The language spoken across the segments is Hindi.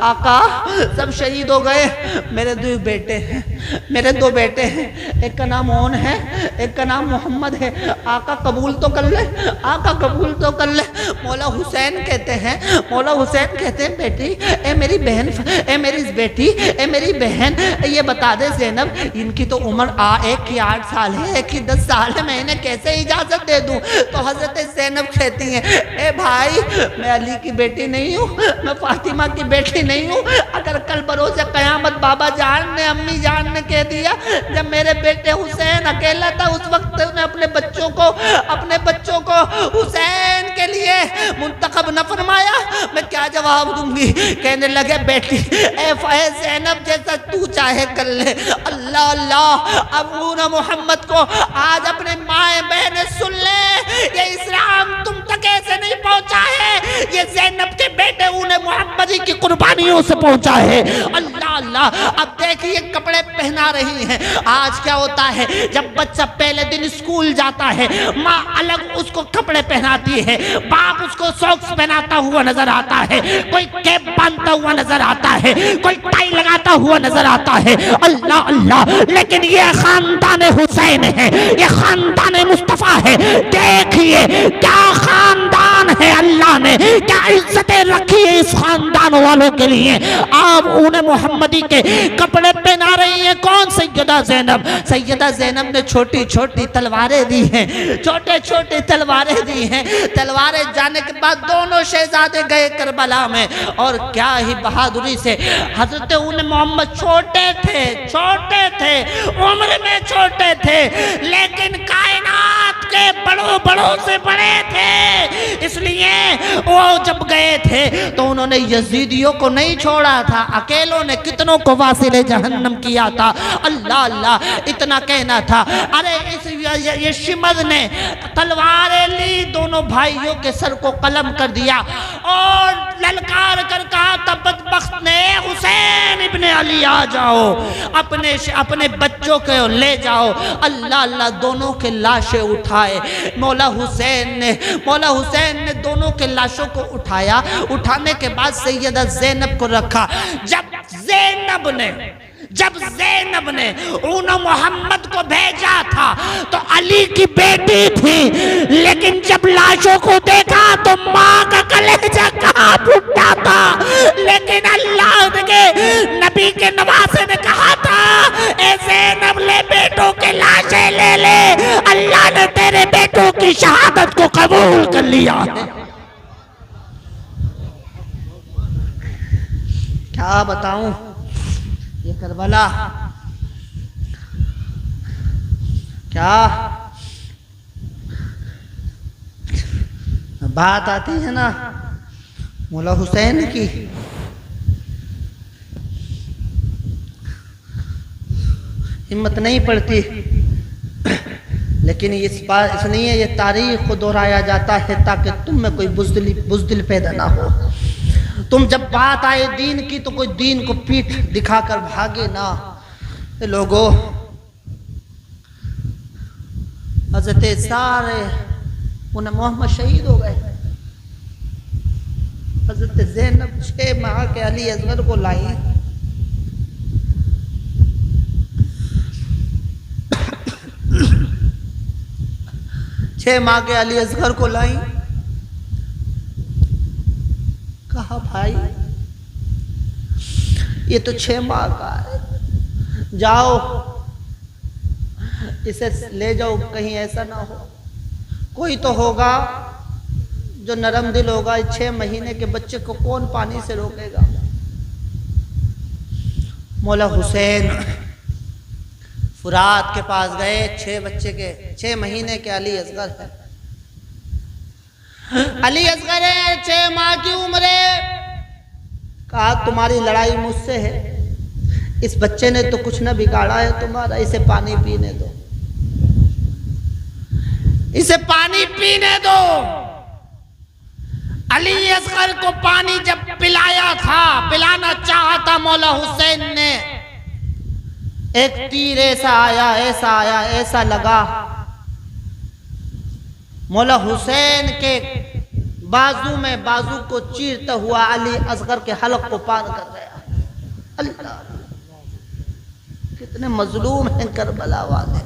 आका सब शहीद हो गए, मेरे दो बेटे हैं, मेरे दो बेटे हैं, एक का नाम ओन है, एक का नाम मोहम्मद है। आका कबूल तो कर ले, आका कबूल तो कर ले। मौला हुसैन कहते हैं, मौला हुसैन कहते हैं बेटी ए मेरी बहन, ए मेरी बेटी, ए मेरी बहन, ये बता दे ज़ैनब, इनकी तो उम्र एक की 8 साल है, एक की 10 साल है, मैं इन्हें कैसे इजाज़त दे दूँ? तो हज़रत ज़ैनब कहती हैं ए भाई मैं अली की बेटी नहीं हूँ, मैं फातिमा की बेटी नहीं हूँ। अगर कल बरोज़ क़यामत बाबा जान ने, अम्मी जान ने कह दिया जब मेरे बेटे हुसैन अकेला था उस वक्त मैं अपने बच्चों को हुसैन के लिए मुंतखब न फरमाया, मैं क्या जवाब दूंगी? कहने लगे बेटी ए ज़ैनब जैसा तू चाहे कर ले। अल्लाह अल्लाह, अब मोहम्मद को आज अपने माए बहने सुन ले, ये इस्लाम तुम तक ऐसे नहीं पहुंचा है, ये ज़ैनब के बेटे उन्हें मोहम्मदी की कुर्बानियों से पहुंचा है। अल्लाह अल्लाह, अब देखिए कपड़े पहना रही हैं। आज क्या होता है जब बच्चा पहले दिन स्कूल जाता है, माँ अलग उसको कपड़े पहनाती है, बाप उसको सॉक्स पहनाता हुआ नजर आता है, कोई कैप बांधता हुआ नजर आता है, कोई टाई लगाता हुआ नजर आता है। अल्लाह अल्लाह, लेकिन ये खानदान हुसैन है, ये खानदान मुस्तफा है। देखिए क्या खानदान है, अल्लाह ने क्या इज्जतें रखी है इस खानदान वालों के लिए। आप उन्हें मोहम्मदी के कपड़े पहना रही है। कौन? सैयदा ज़ैनब। सैयदा ज़ैनब ने छोटी छोटी तलवारें दी हैं, छोटे छोटे तलवारें दी हैं। तलवारें जाने के बाद दोनों शहजादे गए करबला में, और क्या ही बहादुरी से हजरत उन मोहम्मद छोटे थे, उम्र में छोटे थे, लेकिन कायनात के बड़ों से बड़े थे। इसलिए वो जब गए थे तो उन्होंने यजीदियों को नहीं छोड़ा था, अकेलों ने कितनों को वासिले जहन्नम किया था। अल्लाह अल्लाह, इतना कहना था। अरे ये शिमद ने तलवारें ली, दोनों भाइयों के सर को कलम कर दिया और ललकार कर कहा था बदबख्त ने, हुसैन इब्ने अली आ जाओ, अपने बच्चों को ले जाओ। अल्लाह अल्लाह, दोनों के लाशें उठाए। मौला हुसैन ने दोनों के लाशों को उठाया। उठाने के बाद सैयदा ज़ैनब को रखा। जब ज़ैनब ने उन मोहम्मद को भेजा था तो अली की बेटी थी, लेकिन जब लाशों को देखा तो माँ का कलेजा कहाँ फूटा था। लेकिन अल्लाह के नबी के नवासे ने कहा था ए ज़ैनब ले बेटों के लाशें ले, अल्लाह ने तेरे बेटों की शहादत को कबूल कर लिया है। क्या बताऊं ये करबला, क्या बात आती है ना मौला हुसैन की। हिम्मत नहीं पड़ती, लेकिन इस बात इसलिए ये तारीख को दोहराया जाता है ताकि तुम में कोई बुज़दिल पैदा ना हो। तुम जब बात आए दीन की तो कोई दीन को पीठ दिखाकर भागे ना। लोगों, हज़रत सारे उन्हें मोहम्मद शहीद हो गए। हज़रत ज़ैनब 6 माह के अली असगर को लाई। छह माह के अली असगर को लाई। कहा भाई ये तो 6 माह का है, जाओ इसे ले जाओ, कहीं ऐसा ना हो कोई तो होगा जो नरम दिल होगा। 6 महीने के बच्चे को कौन पानी से रोकेगा। मौला हुसैन फुरात के पास गए। 6 महीने के अली असगर है, अली असगर है, 6 माह की उम्र है। कहा तुम्हारी लड़ाई मुझसे है, इस बच्चे ने तो कुछ न बिगाड़ा है तुम्हारा, इसे पानी पीने दो, इसे पानी पीने दो। अली असगर को पानी जब पिलाया था, पिलाना चाहा था मौला हुसैन ने, एक तीर ऐसा आया, ऐसा लगा। मौला हुसैन के बाजू में बाजू को चीरता हुआ अली असगर के हलक को पार कर गया। अल्लाह, कितने मजलूम हैं करबला वाले,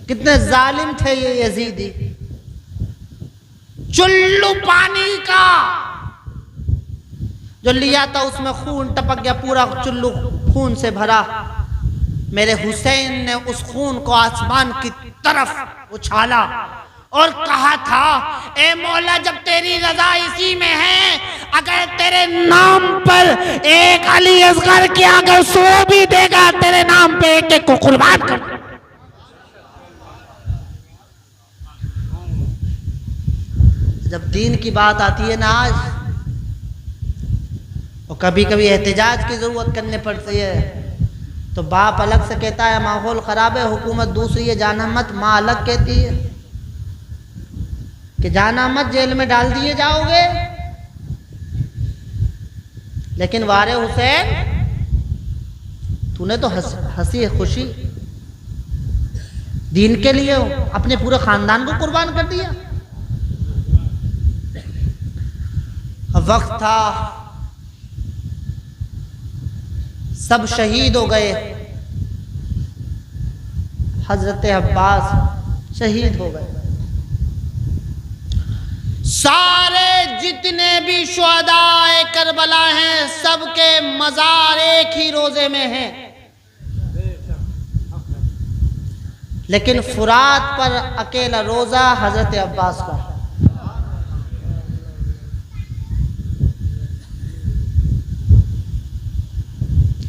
कितने जालिम थे ये यजीदी। चुल्लू पानी का जो लिया था उसमें खून टपक गया, पूरा चुल्लू खून से भरा। मेरे हुसैन ने उस खून को आसमान की तरफ उछाला और कहा था, ए मौला, जब तेरी रजा इसी में है, अगर तेरे नाम पर एक अली असगर की अगर सो भी देगा, तेरे नाम पे एक एक को कुर्बान कर। जब दीन की बात आती है ना आज, और कभी कभी एहतजाज की जरूरत करने पड़ती है, तो बाप अलग से कहता है माहौल खराब है, हुकूमत दूसरी है, जाना मत। माँ अलग कहती है कि जाना मत, जेल में डाल दिए जाओगे। लेकिन वारे हुसैन, तूने तो हंसी खुशी दीन के लिए अपने पूरे खानदान को कुर्बान कर दिया। वक्त था, सब शहीद हो गए। हजरत अब्बास शहीद हो गए। सारे जितने भी शुहदाए करबला हैं, सबके मजार एक ही रोजे में हैं, लेकिन फुरात पर अकेला रोजा हजरत अब्बास का।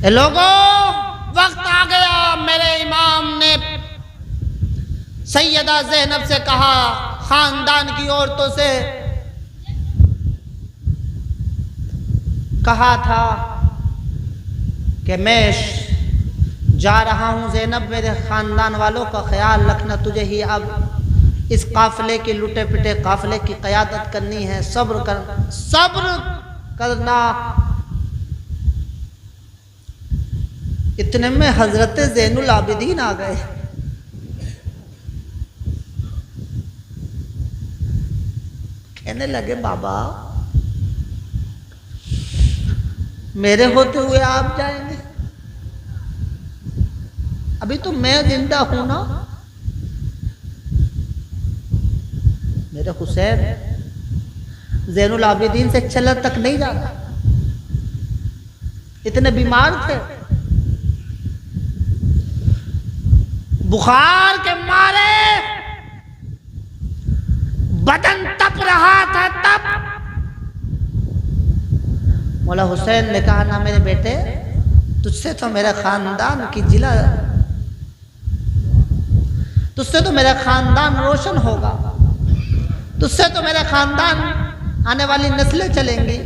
लोगों, वक्त आ गया। मेरे इमाम ने सैयदा ज़ैनब से कहा, खानदान की औरतों से कहा था कि मैं जा रहा हूं ज़ैनब, मेरे खानदान वालों का ख्याल रखना, तुझे ही अब इस काफिले की, लुटे पिटे काफिले की क़यादत करनी है। सब्र करना। इतने में हजरत ज़ैनुल आबिदीन आ गए। कहने लगे, बाबा, मेरे होते हुए आप जाएंगे? अभी तो मैं जिंदा हूं ना। मेरे हुसैन ज़ैनुल आबिदीन से चलने तक नहीं जाता, इतने बीमार थे, बुखार के मारे बदन तप रहा था। तब मौला हुसैन ने कहा, ना मेरे बेटे, तुझसे तो मेरा खानदान की जिला, तुझसे तो मेरा खानदान रोशन होगा, तुझसे तो मेरा खानदान, आने वाली नस्लें चलेंगी।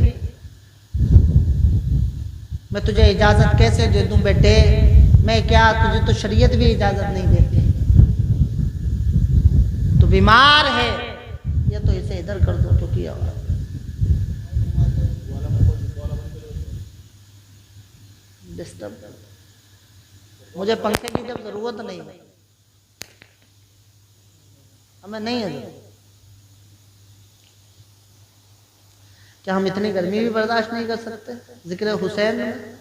मैं तुझे इजाजत कैसे दे दूं बेटे? मैं क्या, तुझे तो शरीयत भी इजाजत नहीं देती। तो बीमार है, या तो इसे इधर कर दो, क्योंकि डिस्टर्ब कर दो। मुझे पंखे की जब जरूरत नहीं, हमें नहीं है जरूरत। क्या हम इतनी गर्मी भी बर्दाश्त नहीं कर सकते? जिक्र हुसैन में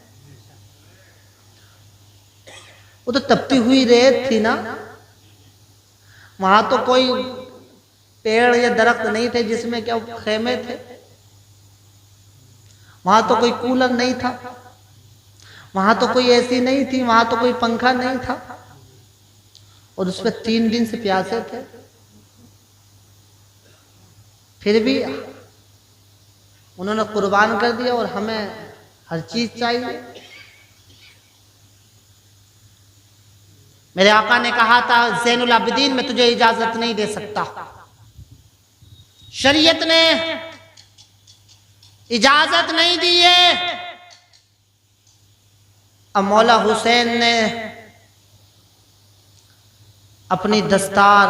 वो तो तपती हुई रेत थी ना, वहां तो कोई पेड़ या दरख्त नहीं थे जिसमें क्या खेमे थे, वहां तो कोई कूलर नहीं था, वहां तो कोई एसी नहीं थी, वहां तो कोई पंखा नहीं था, और उसमें 3 दिन से प्यासे थे। फिर भी उन्होंने कुर्बान कर दिया, और हमें हर चीज चाहिए। मेरे आका ने कहा था, ज़ैनुल आबिदीन, मैं तुझे इजाजत नहीं दे सकता। शरीयत ने इजाजत नहीं दी है। अब मौला हुसैन ने अपनी दस्तार,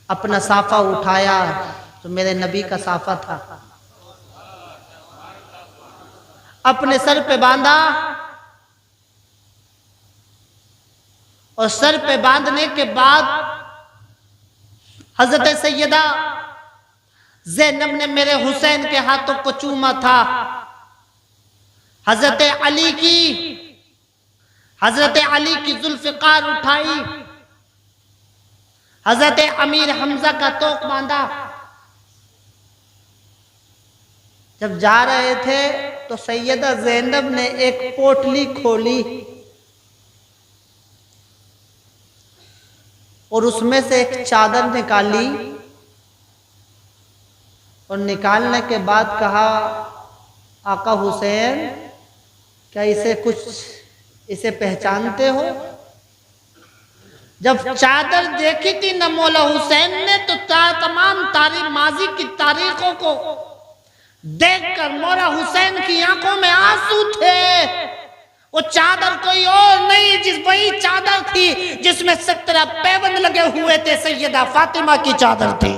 अपना साफा उठाया, तो मेरे नबी का साफा था, अपने सर पे बांधा, और सर पे बांधने के बाद हजरत सैयदा ज़ैनब ने मेरे हुसैन के हाथों को चूमा था। हजरत अली की जुल्फ़िकार उठाई, हजरत अमीर हमजा का तोक बांधा। जब जा रहे थे तो सैयदा ज़ैनब ने एक पोटली खोली और उसमें से एक चादर निकाली और निकालने के बाद कहा, आका हुसैन क्या इसे पहचानते हो? जब चादर देखी थी न मौला हुसैन ने तो तमाम माजी की तारीखों को देखकर मौला हुसैन की आंखों में आंसू थे। वो चादर कोई और नहीं, वही चादर थी जिसमें 17 पैबंद लगे हुए थे, सैयदा फातिमा की चादर थी।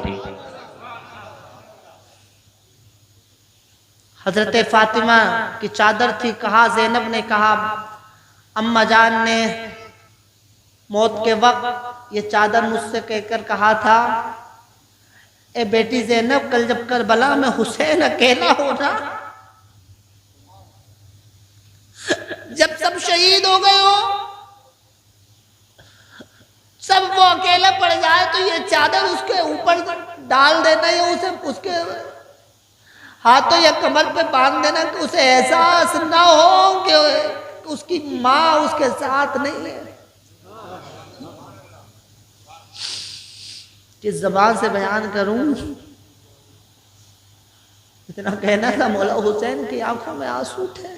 हजरत फातिमा की चादर थी। कहा, ज़ैनब ने कहा, अम्मा जान ने मौत के वक्त ये चादर मुझसे कहकर कहा था, ए बेटी ज़ैनब, कल जब करबला में हुसैन अकेला होना, जब सब शहीद हो गए हो, सब वो अकेला पड़ जाए तो ये चादर उसके ऊपर डाल देना या उसके हाथों या कमर पे बांध देना कि उसे एहसास ना हो कि उसकी माँ उसके साथ नहीं है। किस जबान से बयान करूं, इतना कहना था, मौला हुसैन की आंखों में आंसू थे।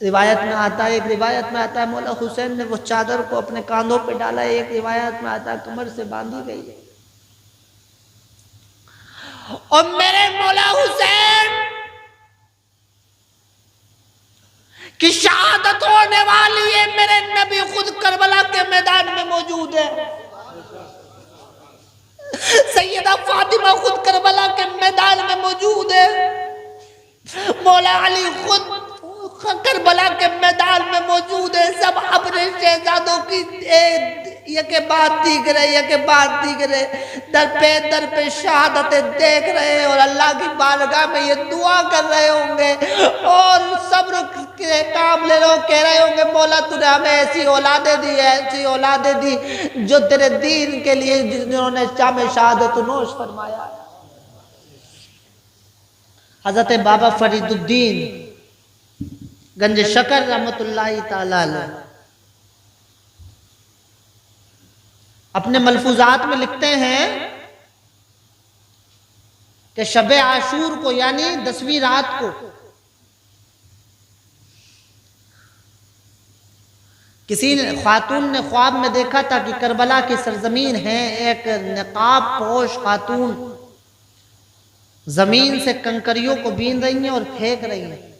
रिवायत में आता है, एक रिवायत में आता है मौला हुसैन ने वो चादर को अपने कांधों पे डाला, एक रिवायत में आता है कमर से बांधी गई है। और मेरे मौला हुसैन की शहादत होने वाली है, मेरे नबी खुद करबला के मैदान में मौजूद है। सैयदा फातिमा खुद करबला के मैदान में मौजूद है। मौला अली खुद करबला के मैदान में मौजूद है। सब अपने शहजादों की ये बात दिख रहे, दर पे शहादतें देख रहे और अल्लाह की बारगाह में ये दुआ कर रहे होंगे और सब्र के काम ले लो, कह रहे होंगे, मौला तूने हमें ऐसी औलादें दी जो तेरे दीन के लिए जिन्होंने शाम शहादत नोश फरमाया। हजरत बाबा फरीदुद्दीन गंज शकर रहमतुल्लाहि ताला अलैह अपने मलफूजात में लिखते हैं कि शब आशूर को यानी 10वीं रात को किसी खातून ने ख्वाब में देखा था कि करबला की सरजमीन है, एक नकाब पोश खातून जमीन से कंकरियों को बीन रही हैं और फेंक रही हैं।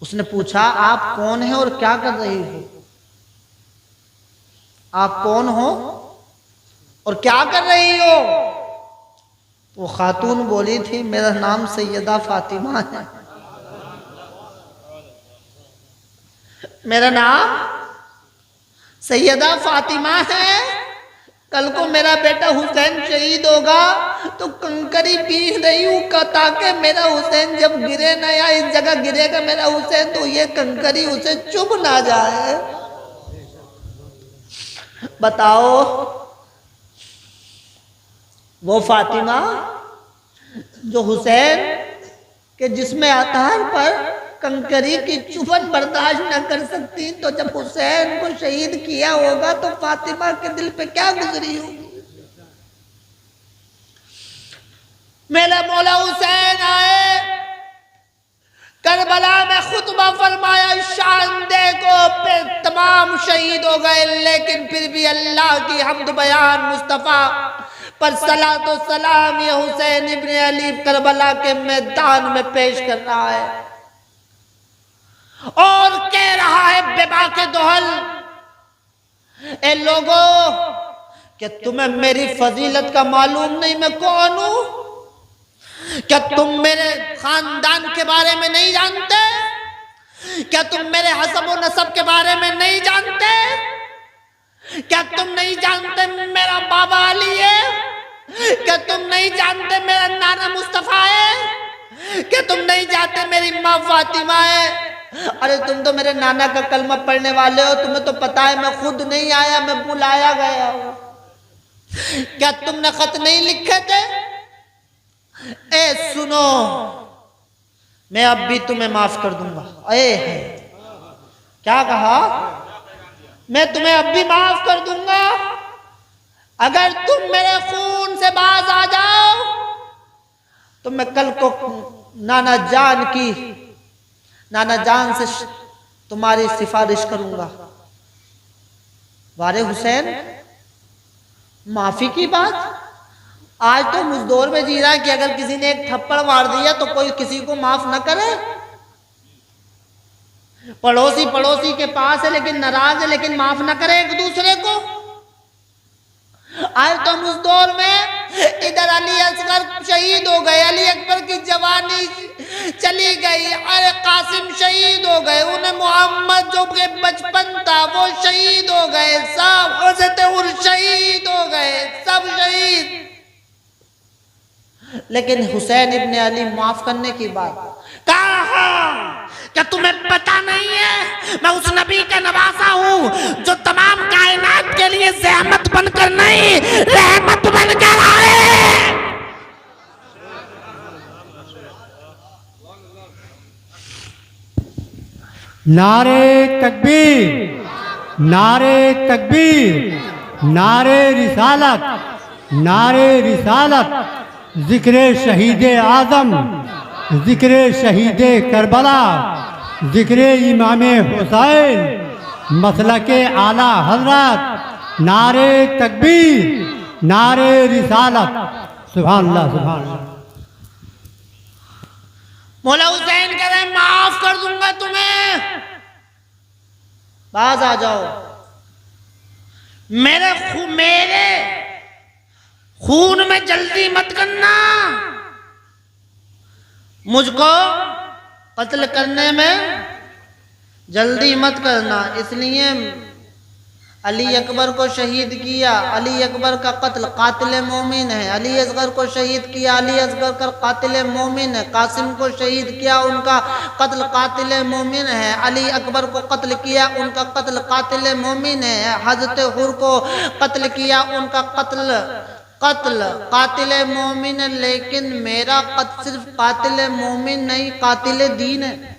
उसने पूछा, आप कौन हैं और क्या कर रही हो? आप कौन हो और क्या कर रही हो? वो खातून बोली थी, मेरा नाम सैयदा फातिमा है। मेरा नाम सैयदा फातिमा है। कल को मेरा बेटा हुसैन शहीद होगा तो कंकरी पीस रही हूँ ताकि मेरा हुसैन जब गिरे ना, या इस जगह गिरेगा मेरा हुसैन तो ये कंकरी उसे चुभ ना जाए। बताओ, वो फातिमा जो हुसैन के जिस्म आतार पर कंकरी की चुभन बर्दाश्त न कर सकती, तो जब हुसैन को शहीद किया होगा तो फातिमा के दिल पे क्या गुजरी होगी। मेरा मौला हुसैन आए, करबला में खुतबा फरमाया, शान देखो पे तमाम शहीद हो गए, लेकिन फिर भी अल्लाह की हम्द बयान मुस्तफ़ा पर सलातो सलाम ये हुसैन इब्ने अली करबला के मैदान में पेश कर रहा है और कह रहा है बेबाके दोहल, ए लोगों, क्या तुम्हें मेरी फजीलत का मालूम नहीं मैं कौन हूं? क्या तुम मेरे खानदान के बारे में नहीं जानते? क्या तुम मेरे हसब और नसब के बारे में नहीं जानते? क्या तुम नहीं जानते मेरा बाबा अली है? क्या तुम नहीं जानते मेरा नाना मुस्तफा है? क्या तुम नहीं जानते मेरी माँ फातिमा है? अरे तुम तो मेरे नाना का कलमा पढ़ने वाले हो, तुम्हें तो पता है मैं खुद नहीं आया, मैं बुलाया गया हूं। क्या तुमने खत नहीं लिखे थे? ए सुनो, मैं अब भी तुम्हें माफ कर दूंगा। क्या कहा? मैं तुम्हें अब भी माफ कर दूंगा अगर तुम मेरे खून से बाज आ जाओ, तो मैं कल को नाना जान से तुम्हारी सिफारिश करूंगा। वारे हुसैन, माफी की बात? आज तो उस दौर में जी रहा है कि अगर किसी ने एक थप्पड़ मार दिया तो कोई किसी को माफ न करे। पड़ोसी के पास है लेकिन नाराज है, लेकिन माफ न करे एक दूसरे को। आज तो उस दौर में इधर अली असगर शहीद हो गए, अली अकबर की जवानी चली गई, अरे कासिम शहीद हो गए, उन्हें मोहम्मद जो के बचपन था वो शहीद हो गए, सब हज़रत उर शहीद हो गए, सब शहीद। लेकिन हुसैन इब्ने अली माफ करने की बात कहा। क्या तुम्हें पता नहीं है मैं उस नबी का नवासा हूं जो तमाम कायनात के लिए ज़हमत बनकर नहीं, रहमत बनकर आए। नारे तकबीर, नारे तकबीर, नारे रिसालत, नारे रिसालत, जिक्र शहीद आज़म, जिक्र शहीद करबला, जिक्र इमाम हुसैन, मसलके आला हजरत, नारे तकबीर, नारे रिसालत। सुभान अल्लाह, सुभान अल्लाह। मौला हुसैन कह रहे माफ कर दूंगा तुम्हें, बाज आ जाओ। मेरे खून में जल्दी मत करना, मुझको कत्ल करने में जल्दी मत करना। इसलिए अली अकबर को शहीद किया, अली अकबर का कत्ल कातिल मोमिन है। अली असगर को शहीद किया, अली असगर का कातिल मोमिन है। कासिम को शहीद किया, उनका कत्ल कातिल मोमिन है। अली अकबर को कत्ल किया, उनका कत्ल कातिल मोमिन है। हजरत हुर को कत्ल किया, उनका कत्ल कातिल मोमिन है। लेकिन मेरा कत्ल सिर्फ कातिल मोमिन नहीं, कातिल दीन है।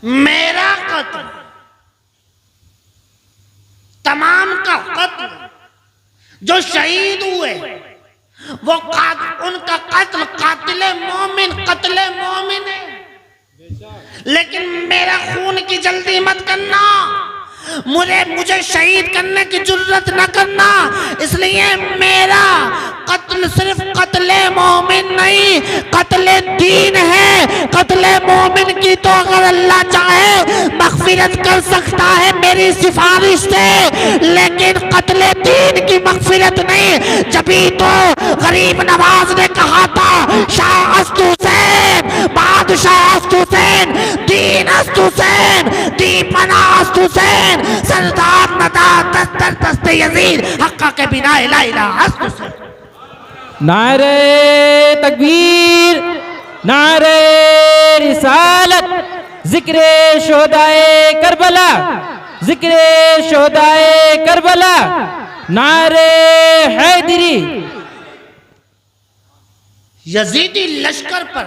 मेरा कत्ल, तमाम का कत्ल जो शहीद हुए वो उनका कत्ल कातिल मोमिन है। लेकिन मेरा खून की जल्दी मत करना, मुझे शहीद करने की जरूरत न करना। इसलिए मेरा कत्ल सिर्फ कत्ले मोमिन नहीं, कत्ले दीन है। कत्ले मोमिन की तो अगर अल्लाह चाहे मगफिरत कर सकता है मेरी सिफारिश से, लेकिन कत्ले दीन की मगफिरत नहीं। जभी तो गरीब नवाज ने कहा था शाह अस्त हुसैन, बादशाह अस्त हुसैन, दीन अस्त हुसैन, दीपना अस्त हुसैन, सरदार नदा दस्तर दस्ते यजीद, हक्का के बिना इला इला अस्त हुसैन। नारे तकबीर, नारे रिसालत, जिक्र शोहदाए करबला, जिक्र शोहदाए करबला, नारे हैदरी। यजीदी लश्कर पर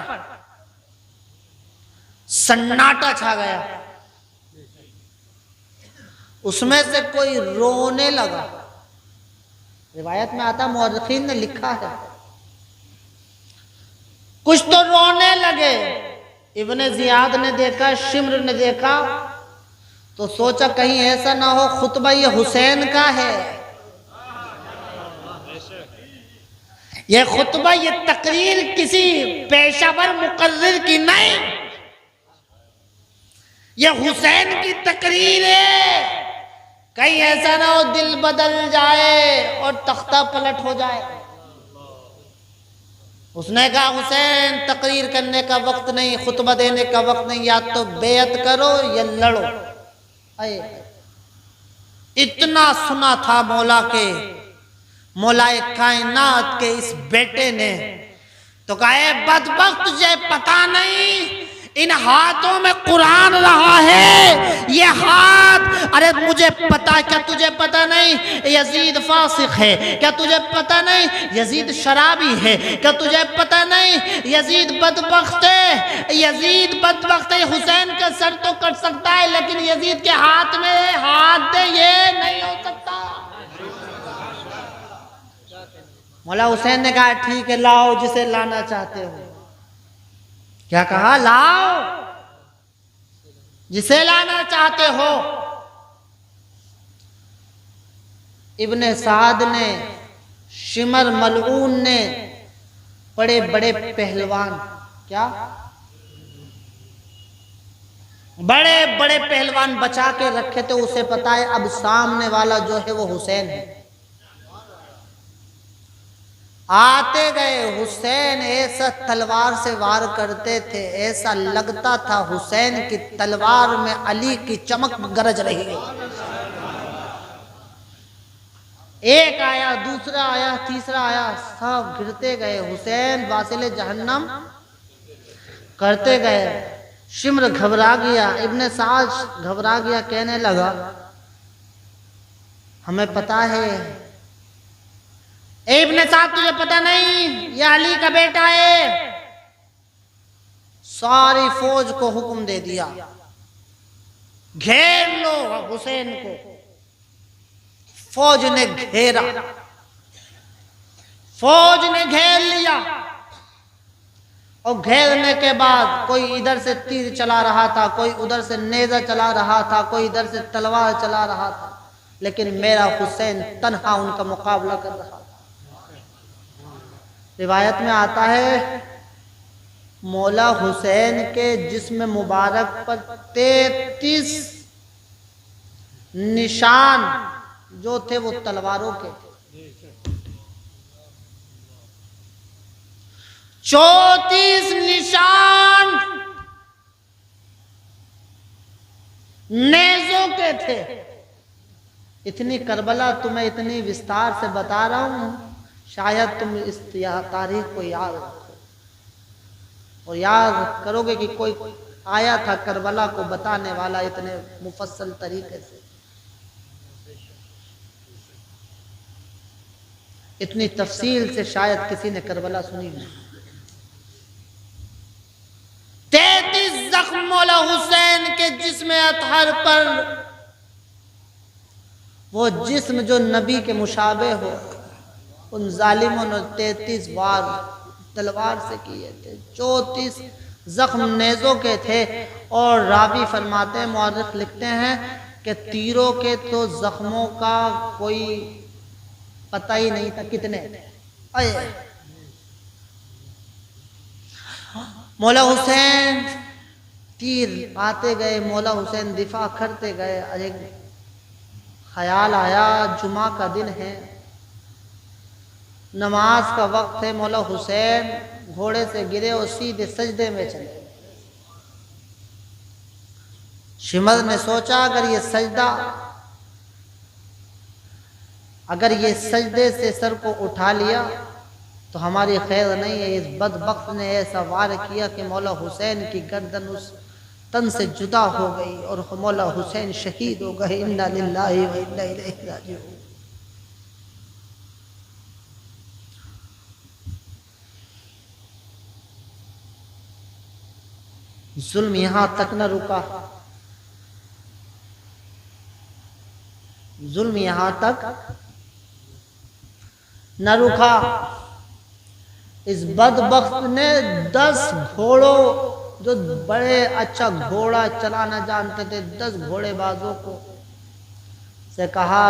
सन्नाटा छा गया। उसमें से कोई रोने लगा। रिवायत में आता, मुअर्रिखीन ने लिखा है कुछ तो रोने लगे। इब्ने जियाद ने देखा, शिम्र ने देखा तो सोचा कहीं ऐसा ना हो खुतबा ये हुसैन का है, ये खुतबा ये तकरीर किसी पेशावर मुकर्रिर की नहीं, ये हुसैन की तकरीर है। कहीं ऐसा ना हो दिल बदल जाए और तख्ता पलट हो जाए। उसने कहा हुसैन तकरीर करने का वक्त नहीं, खुतबा देने का वक्त नहीं, या तो बेअत करो या लड़ो। अये इतना सुना था मौला के, मौलाए कायनात के इस बेटे ने, तो कहे बदबख्त तुझे पता नहीं इन हाथों में कुरान रहा है, ये हाथ, अरे मुझे पता, क्या तुझे पता नहीं यजीद फासिक है, क्या तुझे पता नहीं यजीद शराबी है, क्या तुझे पता नहीं यजीद बदबख्त है, यजीद बदबख्त है, हुसैन का सर तो कट सकता है लेकिन यजीद के हाथ में हाथ दे ये नहीं हो सकता। मौला हुसैन ने कहा ठीक है लाओ जिसे लाना चाहते हो। क्या कहा? लाओ जिसे लाना चाहते हो। इब्ने साद ने, शिमर मलऊन ने, बड़े बड़े पहलवान, क्या बड़े बड़े पहलवान बचा के रखे थे, उसे पता है अब सामने वाला जो है वो हुसैन है। आते गए हुसैन ऐसा तलवार से वार करते थे, ऐसा लगता था हुसैन की तलवार में अली की चमक गरज रही है। एक आया, दूसरा आया, तीसरा आया, सब गिरते गए। हुसैन वासिले जहन्नम करते गए। शिम्र घबरा गया, इब्ने साद घबरा गया, कहने लगा हमें पता है। इब्ने साद तुझे पता नहीं ये अली का बेटा है। सारी फौज को हुक्म दे दिया घेर लो हुसैन को। फौज ने घेरा, फौज ने घेर लिया और घेरने के बाद कोई इधर से तीर चला रहा था, कोई उधर से नेजा चला रहा था, कोई इधर से तलवार चला रहा था, लेकिन मेरा हुसैन तन्हा उनका मुकाबला कर रहा था। रिवायत में आता है मौला हुसैन के जिस्म मुबारक पर 33 निशान जो थे वो तलवारों के थे। 34 निशान नेज़ों के थे। इतनी करबला तुम्हें इतनी विस्तार से बता रहा हूं, शायद तुम इस तारीख को याद रखो और याद करोगे कि कोई आया था करबला को बताने वाला इतने मुफस्सल तरीके से। इतनी तफसील से शायद किसी ने करबला सुनी नहीं। 33 जख्म मौला हुसैन के जिस्म अतहर पर, वो जिस्म जो नबी के मुशाबे हो, उन जालिमों ने 33 वार तलवार से किए थे। 34 जख्म नेज़ों के थे और रावी फरमाते हैं, मुअर्रिख लिखते हैं कि तीरों के तो जख्मों का कोई पता ही नहीं था कितने थे। मौला हुसैन तीर आते गए, मौला हुसैन दिफा करते गए। एक ख्याल आया जुमा का दिन है, नमाज का वक्त है, मौला हुसैन घोड़े से गिरे और सीधे सजदे में चले। शिमर ने सोचा अगर ये सजदे से सर को उठा लिया तो हमारी खैर नहीं है। इस बदबख्त ने ऐसा वार किया कि मौला हुसैन की गर्दन उस तन से जुदा हो गई और मौला हुसैन शहीद हो गए। इन्ना लिल्लाहि व इन्ना इलैहि राजिऊन। जुल्म यहां तक न रुका, जुल्म यहां तक न रुका। इस बदबख्त ने 10 घोड़ों, जो बड़े अच्छा घोड़ा चलाना जानते थे, 10 घोड़ेबाजों को से कहा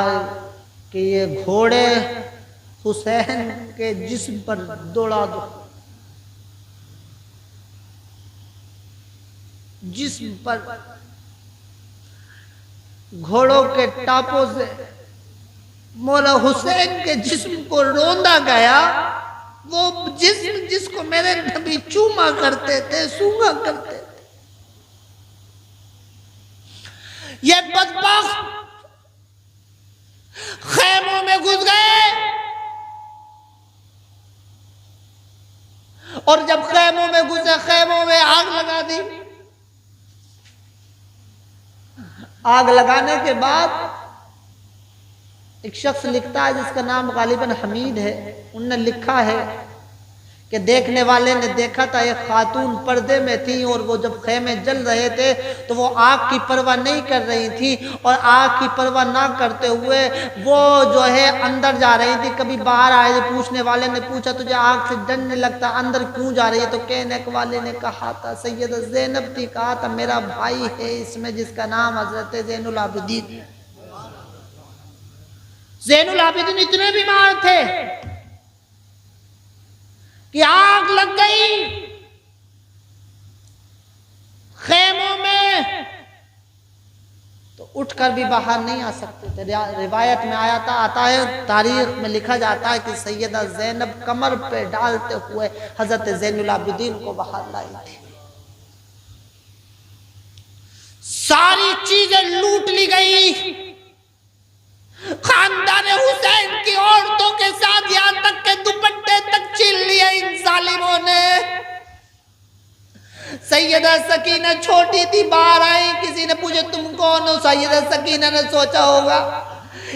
कि ये घोड़े हुसैन के जिस्म पर दौड़ा दो। जिस्म पर घोड़ों के टापों से मौला हुसैन के जिस्म को रोंदा गया। वो जिस्म जिसको मेरे नबी चूमा करते थे, सूंघा करते थे, ये बदबख्त खैमों में घुस गए और जब खैमों में घुसे खैमों में आग लगा दी। आग लगाने के बाद एक शख्स लिखता है जिसका नाम गालिबन हमीद है, उनने लिखा है कि देखने वाले ने देखा था एक खातून पर्दे में थी और वो जब खेमे जल रहे थे तो वो आग की परवाह नहीं कर रही थी और आग की परवाह ना करते हुए वो जो है अंदर जा रही थी। कभी बाहर आए, पूछने वाले ने पूछा तुझे आग से डर नहीं लगता, अंदर क्यों जा रही है? तो कहने वाले ने कहा था, सैयदा ज़ैनब थी, कहा था मेरा भाई है इसमें जिसका नाम हजरत ज़ैनुल आबिदीन। ज़ैनुल आबिदीन इतने बीमार थे कि आग लग गई खेमों में तो उठकर भी बाहर नहीं आ सकते थे। रिवायत में आता है, तारीख में लिखा जाता है कि सैयदा ज़ैनब कमर पे डालते हुए हजरत ज़ैनुल आबिदीन को बाहर लाई थी। सारी चीजें लूट ली गई। खानदान हुसैन की औरतों के साथ यहां तक के दुपट्टे तक छीन लिए इन जालिमों ने। सैयदा सकीना छोटी थी, बाहर आई, किसी ने पूछे तुम कौन हो? सैयदा सकीना ने सोचा होगा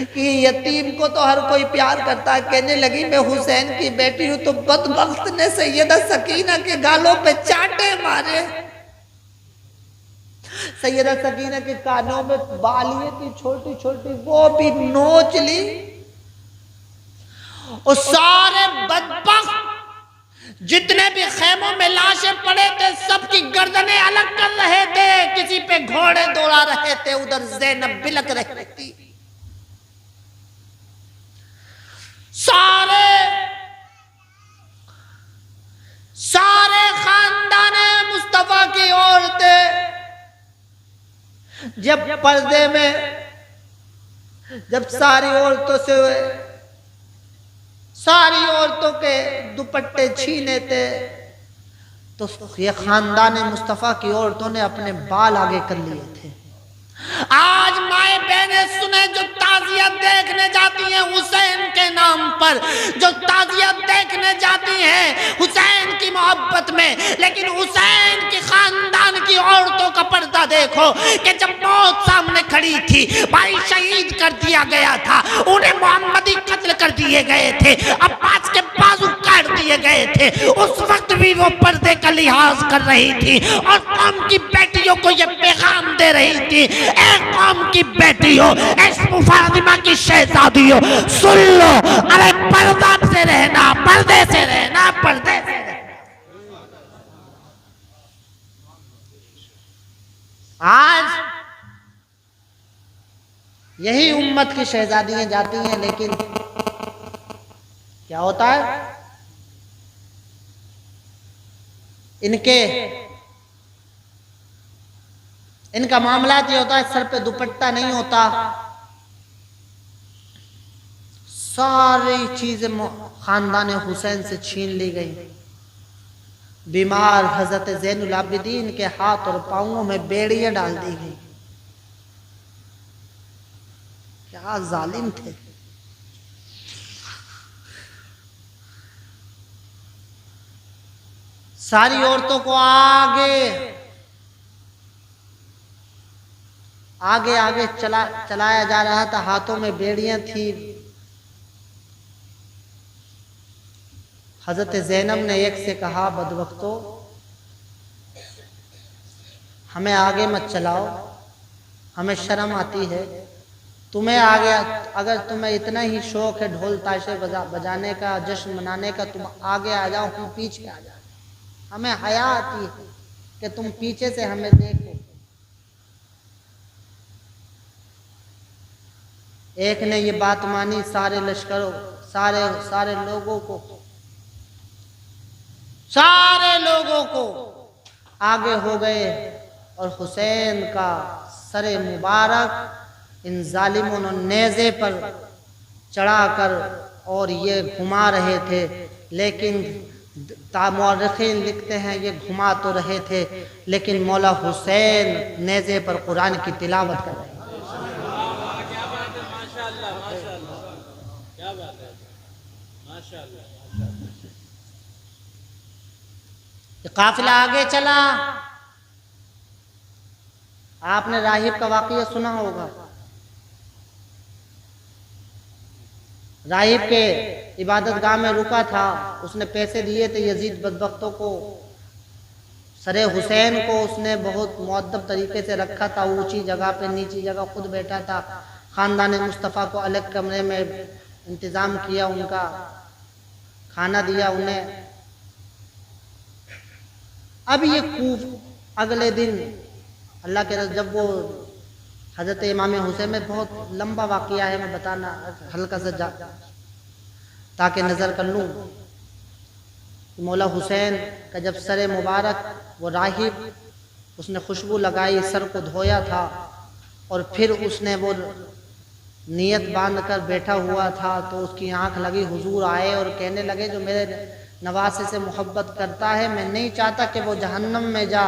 कि यतीम को तो हर कोई प्यार करता है, कहने लगी मैं हुसैन की बेटी हूं। तो बदबख्त ने सैयदा सकीना के गालों पे चांटे मारे। सैयदा सकीना के कानों में बालियां थी छोटी छोटी, वो भी नोच ली और सारे बदबख्त जितने भी खेमों में लाशें पड़े थे सबकी गर्दनें अलग कर रहे थे, किसी पे घोड़े दौड़ा रहे थे, उधर ज़ैनब बिलक रही थी। सारे खानदान मुस्तफा की औरतें जब पर्दे में जब सारी औरतों के दुपट्टे छीने थे तो ये खानदान मुस्तफा की औरतों ने अपने बाल आगे कर लिए थे। आज माए बहनें सुने जो ताज़ियत देखने जाती हैं हुसैन के नाम पर, जो ताज़ियत देखने जाती हैं हुसैन की मोहब्बत में, लेकिन हुसैन की खानदान की औरतों का पर्दा देखो कि जब मौत सामने खड़ी थी, भाई शहीद कर दिया गया था, उन्हें मोहम्मदी कत्ल कर दिए गए थे, अब्बास के बाजू काट दिए गए थे, उस वक्त भी वो पर्दे का लिहाज कर रही थी और कौम की बेटियों को ये पैगाम दे रही थी, एक कौम की बेटी हो, फातिमा की शहजादी हो, सुन लो, अरे पर्दा से रहना, पर्दे से रहना, पर्दे से रहना। आज यही उम्मत की शहजादियां जाती हैं, लेकिन क्या होता है, इनका मामला ये होता है, सर पे दुपट्टा नहीं होता, सारी चीजें खानदान हुसैन से छीन ली गई। बीमार हजरत ज़ैनुल आबिदीन के हाथ और पांवों में बेड़ियां डाल दी गई। क्या जालिम थे। सारी औरतों को आगे चलाया जा रहा था, हाथों में बेड़ियां थी। हजरत ज़ैनब ने एक से कहा, बदबख्तो हमें आगे मत चलाओ, हमें शर्म आती है, तुम्हें आगे, अगर तुम्हें इतना ही शौक है ढोल ताशे बजाने का, जश्न मनाने का, तुम आगे आ जाओ, हम पीछे आ जाओ, हमें हया आती है कि तुम पीछे से हमें देखो। एक ने ये बात मानी, सारे लश्करों, सारे लोगों को आगे हो गए और हुसैन का सरे मुबारक इन जालिमों ने नेज़े पर चढ़ाकर और ये घुमा रहे थे, लेकिन मुअर्रिखीन लिखते हैं ये घुमा तो रहे थे, लेकिन मौला हुसैन नेज़े पर कुरान की तिलावत कर रहे थे। काफिला आगे चला। आपने राहिब का वाकया सुना होगा। राहिब के इबादत गाह में रुका था, उसने पैसे दिए थे यजीद बदबख्तों को। सरे हुसैन को उसने बहुत मुअद्दब तरीके से रखा था, ऊंची जगह पे, नीची जगह खुद बैठा था। खानदान मुस्तफ़ा को अलग कमरे में इंतज़ाम किया, उनका खाना दिया उन्हें। अब ये अगले दिन अल्लाह के रसूल, जब वो हज़रत इमाम हुसैन में बहुत लंबा वाक़या है, मैं बताना हल्का सा ताकि नज़र कर लूँ। मौला हुसैन का जब सर मुबारक, वो राहिब, उसने खुशबू लगाई, सर को धोया था और फिर उसने वो नियत बांध कर बैठा हुआ था, तो उसकी आंख लगी। हुजूर आए और कहने लगे, जो मेरे नवासे से मोहब्बत करता है, मैं नहीं चाहता कि वो जहन्नम में जा,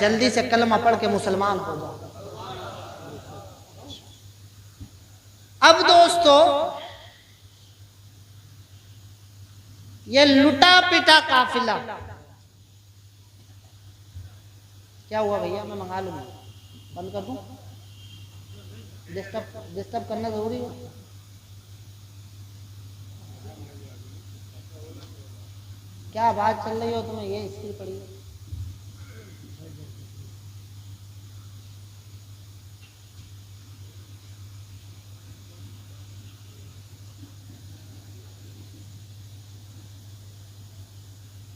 जल्दी से कलमा पढ़ के मुसलमान हो जा। अब दोस्तों, ये लुटा पिटा काफिला, क्या हुआ भैया? मैं मंगा लूंगा, बंद कर दूं? डिस्टर्ब करना जरूरी है? क्या बात चल रही हो तुम्हें? ये स्थिर पड़ी है।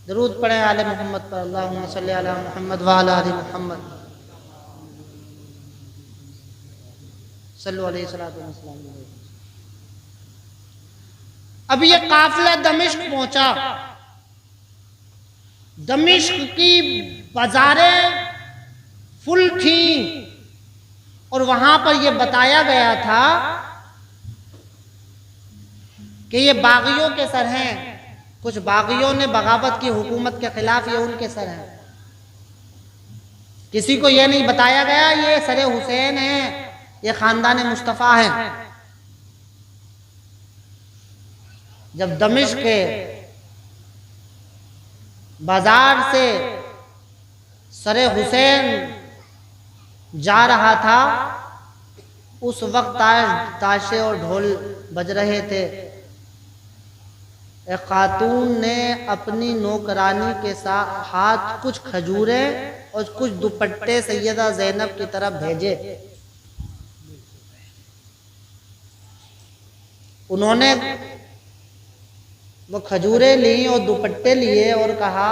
दरूद पढ़े आले मोहम्मद पर, अल्लाहुम्मा सल्ली अला मुहम्मद व अला आलि मुहम्मद, सल्लु अलैहि सलातु व सलाम। अब ये काफिला दमिश्क पहुंचा। दमिश्क की बाजारें फुल थी और वहां पर यह बताया गया था कि ये बागियों के सर हैं। कुछ बागियों ने बगावत की हुकूमत के खिलाफ, ये उनके सर हैं। किसी को यह नहीं बताया गया ये सरे हुसैन हैं, ये खानदान मुस्तफ़ा हैं। जब दमिश्क के बाजार से सरे हुसैन जा रहा था, उस वक्त ताशे और ढोल बज रहे थे। एक खातून ने अपनी नौकरानी के साथ हाथ कुछ खजूरें और कुछ दुपट्टे सैयदा ज़ैनब की तरफ भेजे। उन्होंने वो खजूरें ली और दुपट्टे लिए और कहा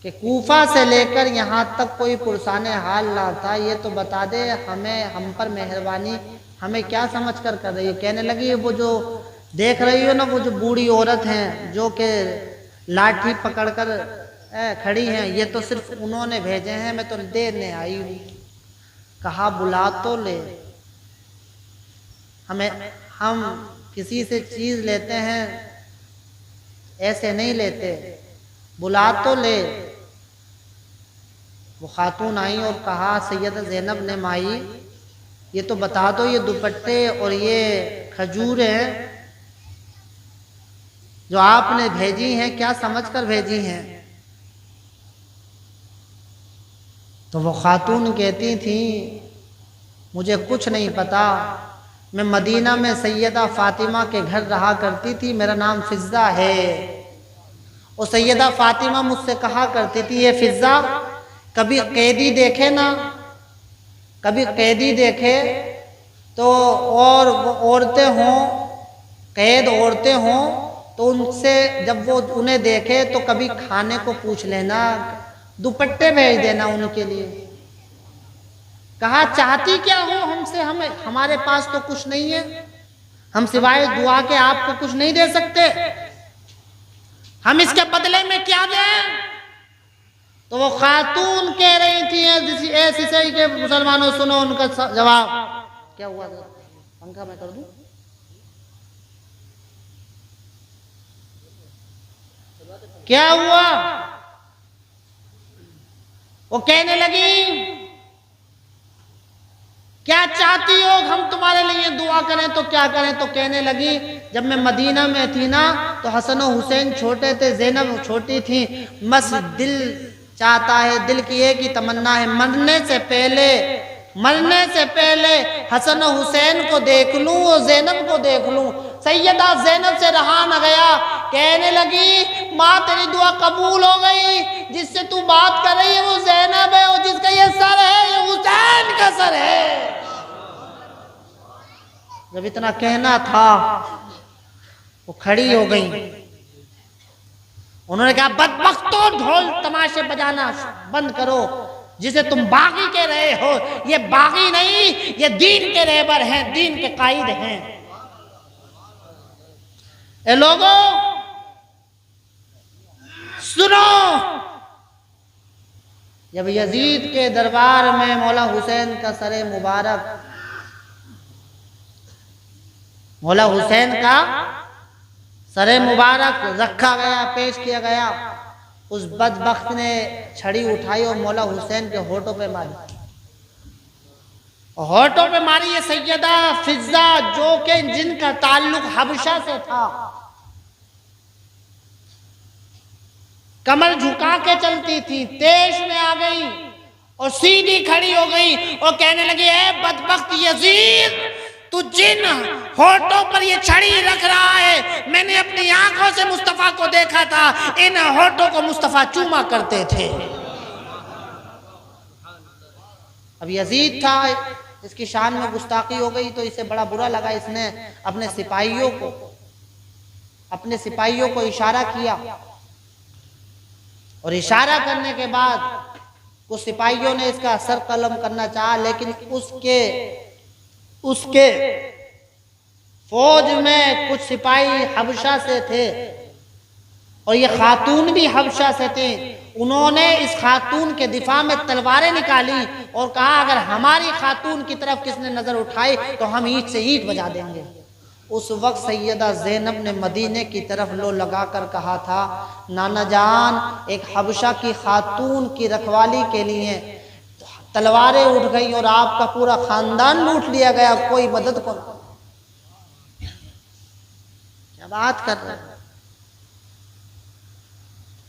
कि कूफा से लेकर यहाँ तक कोई पुरसाने हाल लाता, ये तो बता दे हमें, हम पर मेहरबानी, हमें क्या समझ कर रही है। कहने लगी, वो जो देख रही हो ना, वो जो बूढ़ी औरत हैं जो कि लाठी पकड़कर खड़ी हैं, ये तो सिर्फ उन्होंने भेजे हैं, मैं तो देने आई हूँ। कहा बुला तो ले, हम किसी से चीज लेते हैं ऐसे नहीं लेते, बुला तो ले। वो खातून आई और कहा, सैयदा ज़ैनब ने, माई ये तो बता दो, ये दुपट्टे और ये खजूरें जो आपने भेजी हैं, क्या समझकर भेजी हैं? तो वो खातून कहती थी, मुझे कुछ नहीं पता, मैं मदीना में सैयदा फातिमा के घर रहा करती थी, मेरा नाम फिज़्ज़ा है। और सैयदा फातिमा मुझसे कहा करती थी, ये फिज़्ज़ा, कभी कैदी देखे ना, कभी कैदी देखे तो, और वो औरतें हों, कैद औरतें हों, तो उनसे जब वो उन्हें देखे तो कभी खाने को पूछ लेना, दुपट्टे भेज देना उनके लिए। कहा, चाहती क्या हो हमसे? हमें, हमारे पास तो कुछ नहीं है, हम सिवाय दुआ के आपको कुछ नहीं दे सकते, हम इसके बदले में क्या दें? तो वो खातून कह रही थी, ऐसी सही के मुसलमानों सुनो उनका जवाब। क्या हुआ? पंखा मैं कर दूं? क्या हुआ? वो कहने लगी, क्या चाहती हो हम तुम्हारे लिए दुआ करें तो क्या करें, तो कहने लगी जब मैं मदीना में थी ना तो हसन और हुसैन छोटे थे, ज़ैनब छोटी थी, बस दिल चाहता है, दिल की एक ही तमन्ना है, मरने से पहले हसन और हुसैन को देख लूं और ज़ैनब को देख लूं। सैयदा ज़ैनब से रहा न गया, कहने लगी माँ तेरी दुआ कबूल हो गई, जिससे तू बात कर रही है वो ज़ैनब है और जिसका ये सर है ये हुसैन का सर है। जब इतना कहना था वो खड़ी हो गई, उन्होंने कहा बदबख्तों ढोल तमाशे बजाना बंद करो, जिसे तुम बागी कह रहे हो ये बागी नहीं, ये दीन के रहबर हैं, दीन के कायद हैं। ए लोगों सुनो, जब यजीद के दरबार में मौला हुसैन का सरे मुबारक, मौला हुसैन का सरे मुबारक रखा गया, पेश किया गया, उस बदबख्त ने छड़ी उठाई और मौला हुसैन के होठों पे मारी, होठों पे मारी ये सैयदा फिजा जो के जिनका ताल्लुक हबशा से था। कमर झुका के चलती थी, तेज में आ गई और सीधी खड़ी हो गई और कहने लगी है बदबख्त यजीद, तू जिन होठों पर ये छड़ी रख रहा है, मैंने अपनी आंखों से मुस्तफा को देखा था, इन होठों को मुस्तफा चूमा करते थे। अब यजीद था, इसकी शान में गुस्ताखी हो गई तो इसे बड़ा बुरा लगा, इसने अपने सिपाहियों को इशारा किया और इशारा करने के बाद कुछ सिपाहियों ने इसका सर कलम करना चाहा, लेकिन उसके फौज में कुछ सिपाही हबशा से थे और ये खातून भी हबशा से थे। उन्होंने इस खातून के दिफा में तलवारें निकाली और कहा अगर हमारी खातून की तरफ किसने नजर उठाई तो हम ईंट से ईंट बजा देंगे। उस वक्त सैयदा ज़ैनब ने मदीने की तरफ लो लगाकर कहा था, नाना जान एक हबशा की खातून की रखवाली के लिए तलवारें उठ गई और आपका पूरा खानदान लूट लिया गया, कोई मदद को क्या बात कर रहे हैं।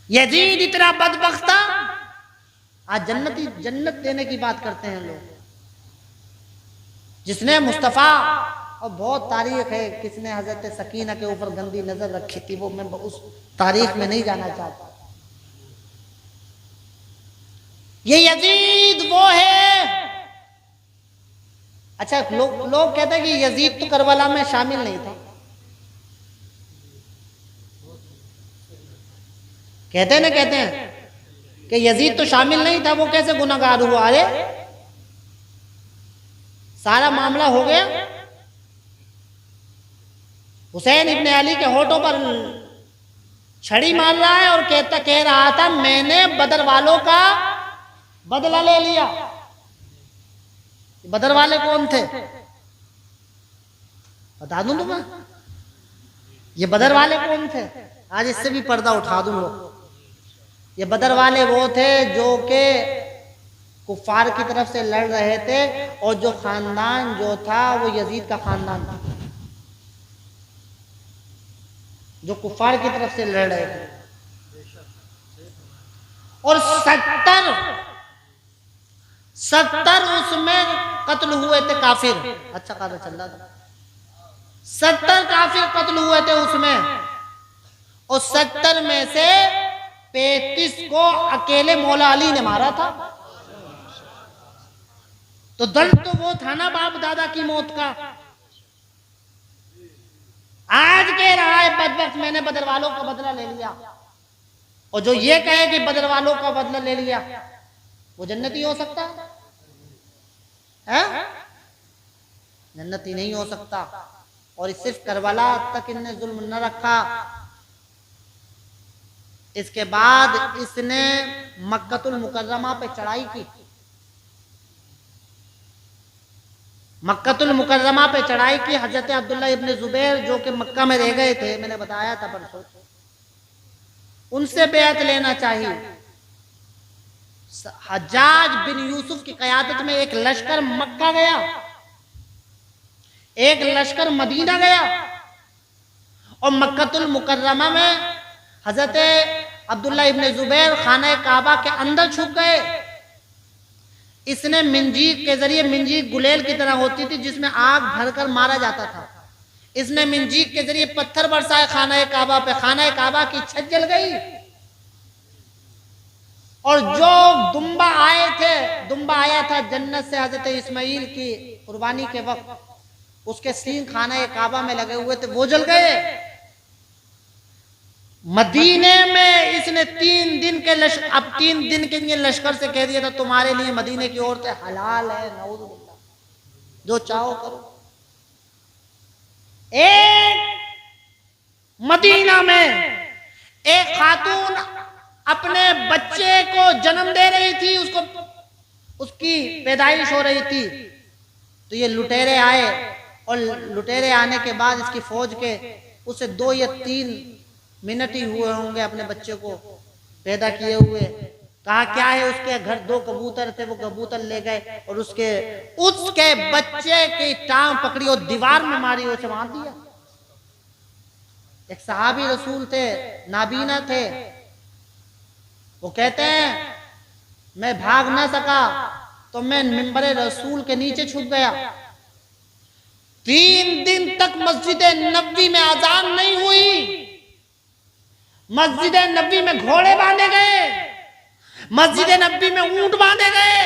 यजीद इतना बदबख्त था, आज जन्नत देने की बात करते हैं लोग, जिसने मुस्तफ़ा, और बहुत तारीख है किसने हजरत सकीना के ऊपर गंदी नजर रखी थी, वो मैं उस तारीख में नहीं जाना चाहता। ये यजीद वो है। अच्छा लोग कहते हैं कि यजीद तो करबला में शामिल नहीं था, कहते हैं कि यजीद तो शामिल नहीं था, वो कैसे गुनाहगार हुआ? अरे सारा मामला हो गया, हुसैन इब्ने अली के होठों पर छड़ी मार रहा है और कह रहा था मैंने बदर वालों का बदला ले लिया। बदर वाले कौन थे बता दूं तुम्हें, ये बदर वाले कौन थे? आज इससे भी पर्दा उठा दूं लोग। ये बदर वाले वो थे जो के कुफार की तरफ से लड़ रहे थे और जो खानदान जो था वो यजीद का खानदान था, जो कुफार की तरफ से लड़ रहे थे। और 70 उसमें कत्ल हुए थे काफिर। अच्छा खासा चल रहा था, 70 काफिर कत्ल हुए थे उसमें, और 70 में से 35 को अकेले मौला अली ने मारा था। तो दर्द तो वो था ना बाप दादा की मौत का। आज कह रहा है बदबख्त मैंने बदर वालों का बदला ले लिया, और जो ये कहे कि बदर वालों का बदला ले लिया वो जन्नती हो सकता है? जन्नती नहीं हो सकता। और सिर्फ करबला तक इनने जुल्म न रखा, इसके बाद इसने मक्कतुल मुकर्रमा पे चढ़ाई की। मक्कतुल मुकर्रमा पे चढ़ाई की। हजरत अब्दुल्ला इब्ने जुबैर जो कि मक्का में रह गए थे, मैंने बताया था परसों, उनसे बेअत लेना चाहिए। हज्जाज बिन यूसुफ की क़यादत में एक लश्कर मक्का गया। एक लश्कर मदीना गया और मक्कतुल मुकर्रमा में हजरत अब्दुल्ला इब्ने जुबैर खाना काबा के अंदर छुप गए। इसने मिंजीक के जरिए, मिंजीक गुलेल की तरह होती थी जिसमें आग भरकर मारा जाता था, इसने मिंजीक के जरिए पत्थर बरसाए खाना काबा पे। खाना काबा की छत जल गई और जो दुम्बा आए थे, दुम्बा आया था जन्नत से हजरत इस्माइल की कुर्बानी के वक्त, उसके सींग खाना काबा में लगे हुए थे, वो जल गए। मदीने में इसने 3 दिन के लश्कर, अब 3 दिन के लिए लश्कर से कह दिया था तुम्हारे लिए मदीने की औरतें हलाल है, नऊज़ बिल्लाह, जो चाहो करो। एक मदीना में एक खातून अपने बच्चे को जन्म दे रही थी, उसको, उसकी पैदाइश हो रही थी, तो ये लुटेरे आए और लुटेरे आने के बाद इसकी फौज के उसे 2 या 3 मिनट ही हुए होंगे अपने बच्चे को पैदा किए हुए। कहा क्या है, उसके घर 2 कबूतर थे, वो कबूतर ले गए और उसके बच्चे की टांग पकड़ी और दीवार में मारी, उसे मार दिया। एक सहाबी रसूल थे, नाबीना थे, वो कहते हैं मैं भाग ना सका तो मैं मिंबरे रसूल के नीचे छुप गया। 3 दिन तक मस्जिद नबवी में अजान नहीं हुई। मस्जिद नबवी में घोड़े बांधे गए, मस्जिद नबवी में ऊंट बांधे गए,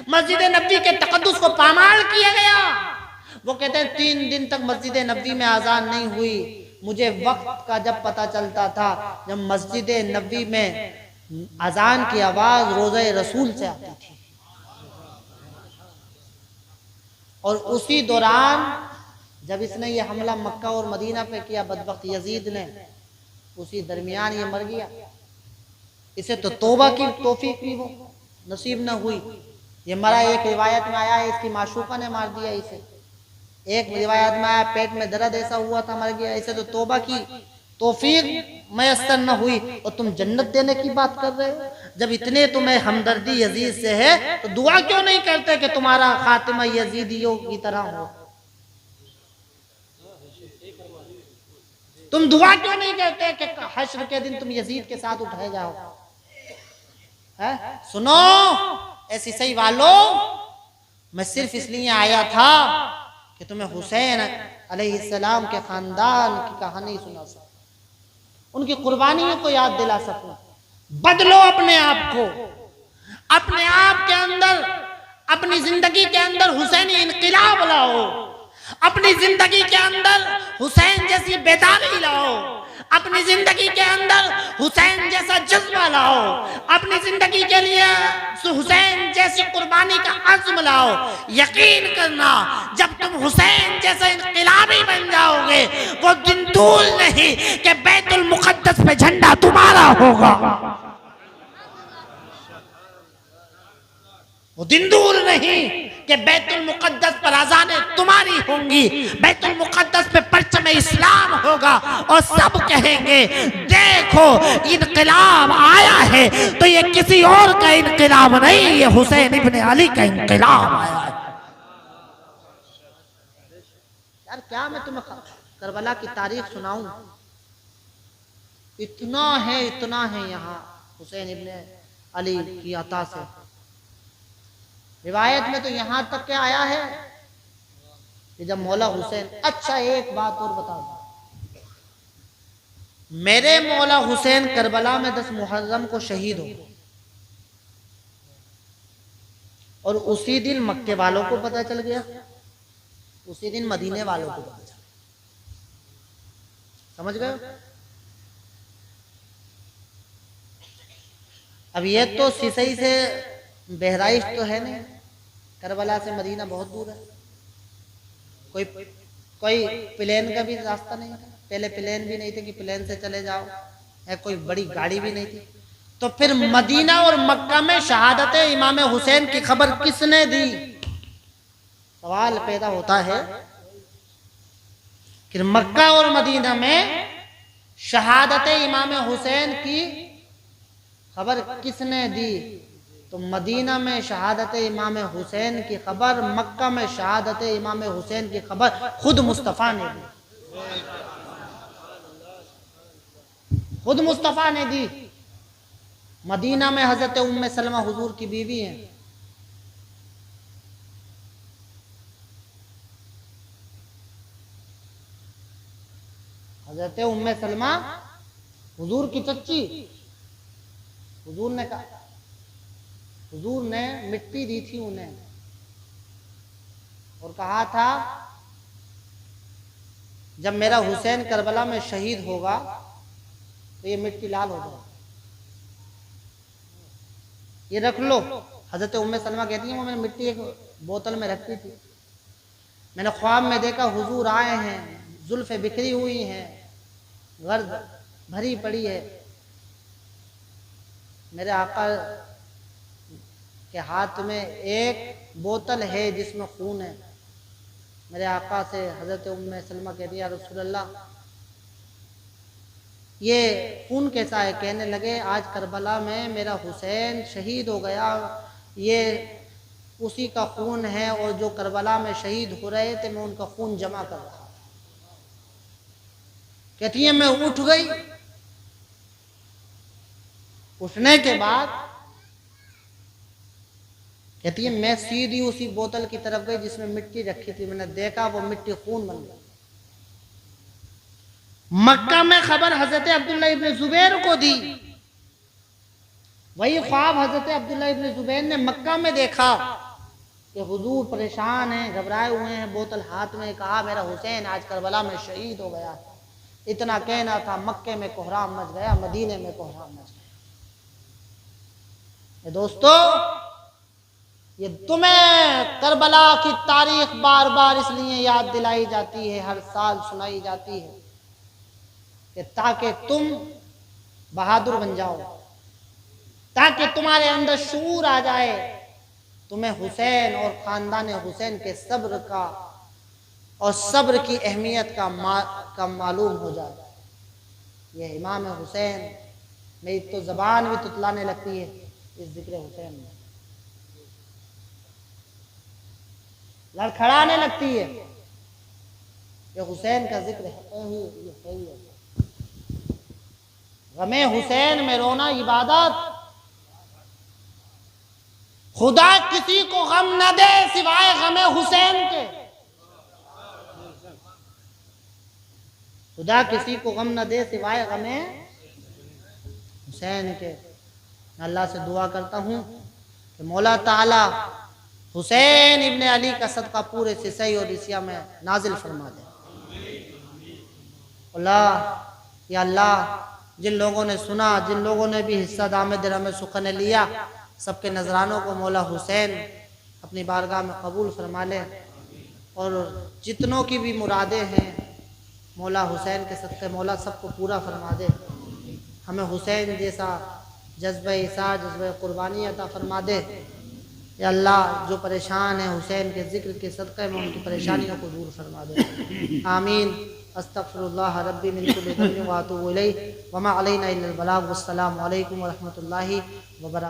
मस्जिद नबवी के तकद्दुस को पामाल किया गया। वो कहते हैं 3 दिन तक मस्जिद नबवी में अजान नहीं हुई। मुझे वक्त का जब पता चलता था जब मस्जिद नबवी में अजान की आवाज रोज़े रसूल से आती थी। और उसी दौरान जब इसने ये हमला मक्का और मदीना पे किया, बदबख्त यजीद ने, उसी दरमियान ये मर गया। इसे तो तौबा की तौफीक भी वो नसीब न हुई। ये मरा, एक रिवायत में आया है इसकी माशूका ने मार दिया इसे, एक रिवायत में आया पेट में दर्द ऐसा हुआ था मर गया। इसे तो तौबा की तौफीक मैसर न हुई और तुम जन्नत देने की बात कर रहे हो। जब इतने तुम्हें हमदर्दी यजीद से है तो दुआ क्यों नहीं करते कि तुम्हारा खातिमा यजीदियों की तरह हो? तुम दुआ क्यों नहीं करते कि हश्र के दिन तुम यजीद के साथ उठाए जाओ? है? सुनो ऐसी सही वालों, मैं सिर्फ इसलिए आया था कि तुम्हें हुसैन अलैहिस्सलाम के खानदान की कहानी सुना सकूं, उनकी कुर्बानियों को याद दिला सकूं। बदलो अपने आप को, अपने आप के अंदर, अपनी जिंदगी के अंदर हुसैनी इनकलाब लाओ, अपनी जिंदगी के अंदर हुसैन जैसी बेदारी लाओ, अपनी जिंदगी के अंदर हुसैन जैसा जज्बा लाओ, अपनी जिंदगी के लिए हुसैन जैसी कुर्बानी का अज़्म लाओ। यकीन करना जब तुम हुसैन जैसा इनकलाबी बन जाओगे, वो दिन दूर नहीं कि बैतुल मुक़द्दस पे झंडा तुम्हारा होगा। वो दिन दूर नहीं कि बैतुल मुक़द्दस पर अज़ानें तुम्हारी होंगी, बैतुल मुक़द्दस पे परचम इस्लाम होगा और सब कहेंगे देखो इनकलाब आया है तो ये किसी और का इनकलाब नहीं, ये हुसैन इब्ने अली का इनकलाब आया है। यार क्या मैं तुम्हें करबला की तारीख सुनाऊं? इतना है यहाँ हुसैन इब्ने अली की अता से। रिवायत में तो यहां तक क्या आया है कि जब मौला हुसैन, अच्छा एक बात और बता दूं, मेरे मौला हुसैन करबला में 10 मुहर्रम को शहीद हो और उसी दिन मक्के वालों को पता चल गया, उसी दिन मदीने वालों को पता चल गया। समझ गए? अब ये तो सिसई से बहराइच तो है नहीं, करबला से मदीना बहुत दूर है, कोई प्लेन का भी रास्ता नहीं था, पहले प्लेन भी नहीं थे कि प्लेन से चले जाओ, या कोई बड़ी गाड़ी भी नहीं थी। तो फिर मदीना और मक्का में शहादत इमाम हुसैन की खबर किसने दी? सवाल पैदा होता है कि मक्का और मदीना में शहादत इमाम हुसैन की खबर किसने दी? तो मदीना में शहादत इमाम हुसैन की खबर, मक्का में शहादत इमाम हुसैन की खबर खुद मुस्तफ़ा ने दी, खुद मुस्तफ़ा ने दी। मदीना में हजरत उम्मे सलमा हुजूर की बीवी हैं। हजरत उम्मे सलमा हुजूर की चच्ची, हुजूर ने कहा, हुजूर ने मिट्टी दी थी उन्हें और कहा था जब मेरा हुसैन करबला में शहीद होगा तो ये मिट्टी लाल हो जाए, ये रख लो। हजरत उम्मे सलमा कहती है वो मैंने मिट्टी एक बोतल में रखी थी, मैंने ख्वाब में देखा हुजूर आए हैं, जुल्फे बिखरी हुई हैं, गर्द भरी पड़ी है, मेरे आका के हाथ में एक बोतल है जिसमें खून है। मेरे आका से हजरत उम्मे सलमा कहती है या रसूल अल्लाह ये खून कैसा है? कहने लगे आज करबला में मेरा हुसैन शहीद हो गया, ये उसी का खून है और जो करबला में शहीद हो रहे थे मैं उनका खून जमा कर रहा। कहती है मैं उठ गई, उठने के बाद कहती है मैं सीधी उसी बोतल की तरफ गई जिसमें मिट्टी रखी थी, मैंने देखा वो मिट्टी खून बन गई। मक्का में खबर हजरत अब्दुल्ला इब्न जुबैर को दी, वही ख्वाब हजरत अब्दुल्ला इब्न जुबैर ने मक्का में देखा कि हुजूर परेशान हैं, घबराए हुए हैं, बोतल हाथ में, कहा मेरा हुसैन आज करबला में शहीद हो गया। इतना कहना था, मक्के में कोहराम मच गया, मदीने में कोहराम मच गया। ये दोस्तों, ये तुम्हें करबला की तारीख बार बार इसलिए याद दिलाई जाती है, हर साल सुनाई जाती है कि ताकि तुम बहादुर बन जाओ, ताकि तुम्हारे अंदर शूर आ जाए, तुम्हें हुसैन और खानदान हुसैन के सब्र का और सब्र की अहमियत का मालूम हो जाए। यह इमाम हुसैन, मेरी तो ज़बान भी तुतलाने लगती है इस जिक्र हुसैन में, लड़खड़ाने लगती है। ये हुसैन का जिक्र है ही है। गमे हुसैन में रोना इबादत, खुदा किसी को गम न दे सिवाय गमे हुसैन के, खुदा किसी को गम न दे सिवाय गमे हुसैन के। मैं अल्लाह से दुआ करता हूँ कि मौला ताला हुसैन इब्ने अली का सदका पूरे सिसई और इसिया में नाजिल फरमा दे। अल्लाह, या अल्लाह, जिन लोगों ने सुना, जिन लोगों ने भी हिस्सा दामद रम सुखन लिया, सबके नजरानों को मौला हुसैन अपनी बारगाह में कबूल फरमा ले और जितनों की भी मुरादें हैं मौला हुसैन के सदक़े मौला सबको पूरा फरमा दे। हमें हुसैन जैसा जज्बे इसा, जज्बे कुर्बानी अता फरमा दे। या अल्लाह, जो परेशान है हुसैन के ज़िक्र के सदक़े में उनकी परेशानियों को दूर फरमा दे। आमीन। अस्तग़फिरुल्लाह रब्बी मिन कुल्लि ज़ंबिन व अतूबु इलैहि व मा अलैना इल्लल बलाग। वस्सलामु अलैकुम व रहमतुल्लाहि व बरकातुहू।